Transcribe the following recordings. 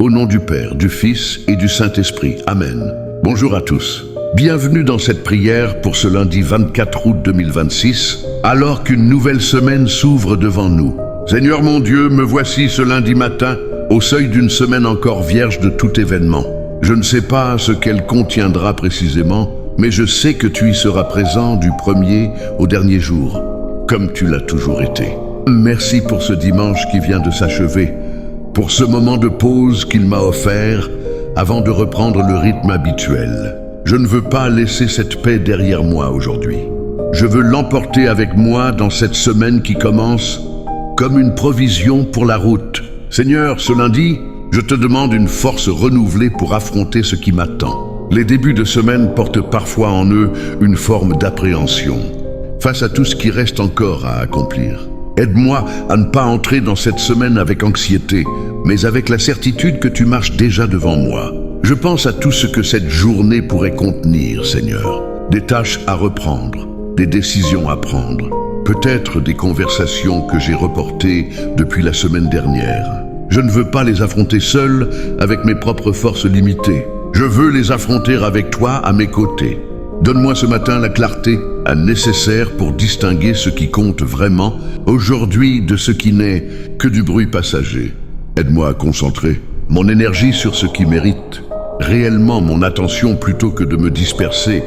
Au nom du Père, du Fils et du Saint-Esprit. Amen. Bonjour à tous. Bienvenue dans cette prière pour ce lundi 24 août 2026, alors qu'une nouvelle semaine s'ouvre devant nous. Seigneur mon Dieu, me voici ce lundi matin, au seuil d'une semaine encore vierge de tout événement. Je ne sais pas ce qu'elle contiendra précisément, mais je sais que tu y seras présent du premier au dernier jour, comme tu l'as toujours été. Merci pour ce dimanche qui vient de s'achever, pour ce moment de pause qu'il m'a offert avant de reprendre le rythme habituel. Je ne veux pas laisser cette paix derrière moi aujourd'hui. Je veux l'emporter avec moi dans cette semaine qui commence comme une provision pour la route. Seigneur, ce lundi, je te demande une force renouvelée pour affronter ce qui m'attend. Les débuts de semaine portent parfois en eux une forme d'appréhension face à tout ce qui reste encore à accomplir. Aide-moi à ne pas entrer dans cette semaine avec anxiété, mais avec la certitude que tu marches déjà devant moi. Je pense à tout ce que cette journée pourrait contenir, Seigneur. Des tâches à reprendre, des décisions à prendre, peut-être des conversations que j'ai reportées depuis la semaine dernière. Je ne veux pas les affronter seul avec mes propres forces limitées. Je veux les affronter avec toi à mes côtés. Donne-moi ce matin la clarté nécessaire pour distinguer ce qui compte vraiment aujourd'hui de ce qui n'est que du bruit passager. Aide-moi à concentrer mon énergie sur ce qui mérite réellement mon attention plutôt que de me disperser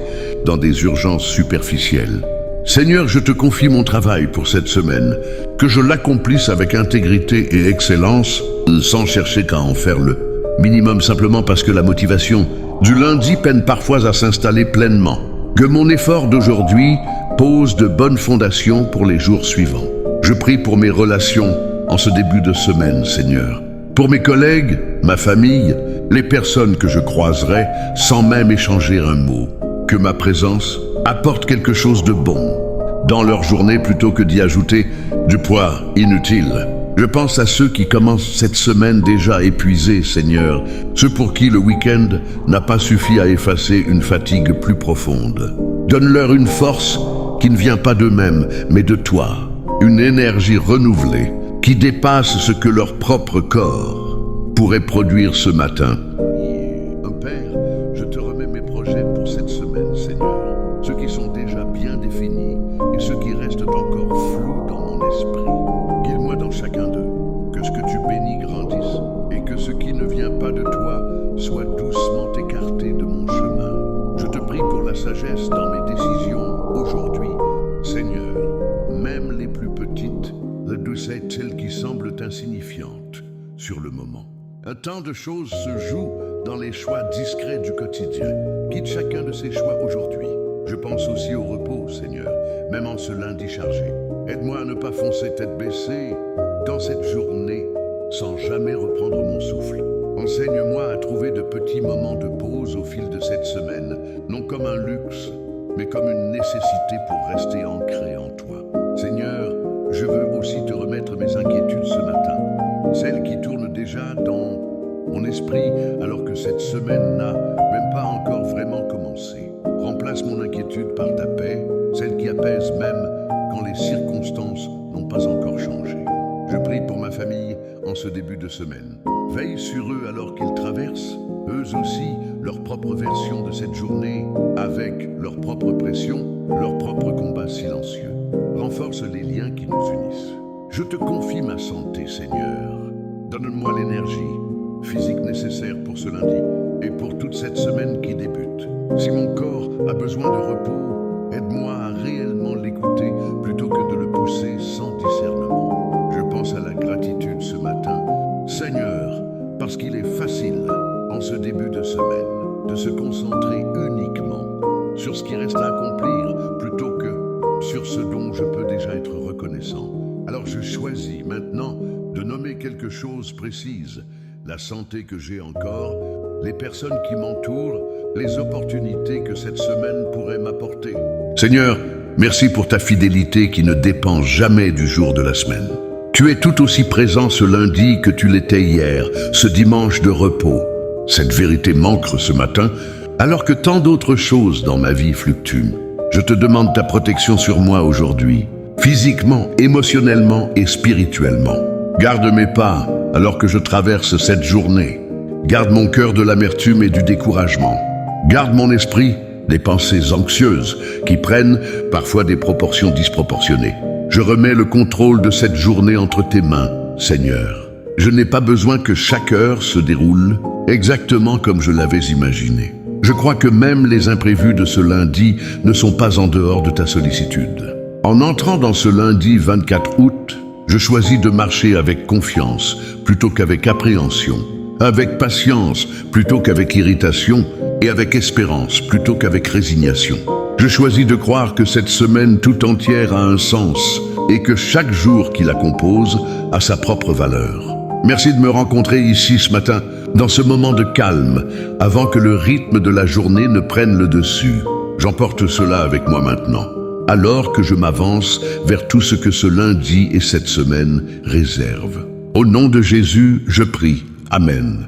dans des urgences superficielles. Seigneur, je te confie mon travail pour cette semaine, que je l'accomplisse avec intégrité et excellence, sans chercher qu'à en faire le minimum simplement parce que la motivation du lundi peine parfois à s'installer pleinement. Que mon effort d'aujourd'hui pose de bonnes fondations pour les jours suivants. Je prie pour mes relations en ce début de semaine, Seigneur. Pour mes collègues, ma famille, les personnes que je croiserai sans même échanger un mot. Que ma présence apporte quelque chose de bon dans leur journée plutôt que d'y ajouter du poids inutile. Je pense à ceux qui commencent cette semaine déjà épuisés, Seigneur, ceux pour qui le week-end n'a pas suffi à effacer une fatigue plus profonde. Donne-leur une force qui ne vient pas d'eux-mêmes, mais de toi, une énergie renouvelée qui dépasse ce que leur propre corps pourrait produire ce matin. Père, je te remets mes projets pour cette semaine, Seigneur, ceux qui sont déjà bien définis et ceux qui restent encore flous dans mon esprit. Guide-moi dans chacun d'eux, que ce que tu bénis grandisse et que ce qui ne vient pas de toi soit doucement écarté de mon chemin. Je te prie pour la sagesse dans mes décisions aujourd'hui. Seigneur, même les plus petites, la doucette, celles qui semblent insignifiantes sur le moment. Un tas de choses se jouent dans les choix discrets du quotidien. Guide chacun de ces choix aujourd'hui. Je pense aussi au repos, Seigneur, même en ce lundi chargé. Aide-moi à ne pas foncer tête baissée dans cette journée sans jamais reprendre mon souffle. Enseigne-moi à trouver de petits moments de pause au fil de cette semaine, non comme un luxe, mais comme une nécessité pour rester ancré en toi. Seigneur, je veux aussi te remettre mes inquiétudes ce matin, celles qui tournent déjà dans mon esprit alors que cette semaine n'a même pas encore vraiment commencé. Remplace mon inquiétude par ta paix, celle qui apaise même quand les circonstances n'ont pas encore changé. Je prie pour ma famille en ce début de semaine. Veille sur eux alors qu'ils traversent, eux aussi, leur propre version de cette journée, avec leur propre pression, leur propre combat silencieux. Renforce les liens qui nous unissent. Je te confie ma santé, Seigneur. Donne-moi l'énergie physique nécessaire pour ce lundi et pour toute cette semaine qui débute. Si mon corps a besoin de repos, aide-moi à réellement l'écouter plutôt que de le pousser sans discernement. Je pense à la gratitude ce matin, Seigneur, parce qu'il est facile, en ce début de semaine, de se concentrer uniquement sur ce qui reste à accomplir plutôt que sur ce dont je peux déjà être reconnaissant. Alors je choisis maintenant de nommer quelque chose précise, la santé que j'ai encore, les personnes qui m'entourent, les opportunités que cette semaine pourrait m'apporter. Seigneur, merci pour ta fidélité qui ne dépend jamais du jour de la semaine. Tu es tout aussi présent ce lundi que tu l'étais hier, ce dimanche de repos. Cette vérité m'ancre ce matin, alors que tant d'autres choses dans ma vie fluctuent. Je te demande ta protection sur moi aujourd'hui, physiquement, émotionnellement et spirituellement. Garde mes pas alors que je traverse cette journée. Garde mon cœur de l'amertume et du découragement. Garde mon esprit des pensées anxieuses qui prennent parfois des proportions disproportionnées. Je remets le contrôle de cette journée entre tes mains, Seigneur. Je n'ai pas besoin que chaque heure se déroule exactement comme je l'avais imaginé. Je crois que même les imprévus de ce lundi ne sont pas en dehors de ta sollicitude. En entrant dans ce lundi 24 août, je choisis de marcher avec confiance plutôt qu'avec appréhension, avec patience plutôt qu'avec irritation et avec espérance plutôt qu'avec résignation. Je choisis de croire que cette semaine tout entière a un sens et que chaque jour qui la compose a sa propre valeur. Merci de me rencontrer ici ce matin, dans ce moment de calme, avant que le rythme de la journée ne prenne le dessus. J'emporte cela avec moi maintenant, alors que je m'avance vers tout ce que ce lundi et cette semaine réservent. Au nom de Jésus, je prie. Amen.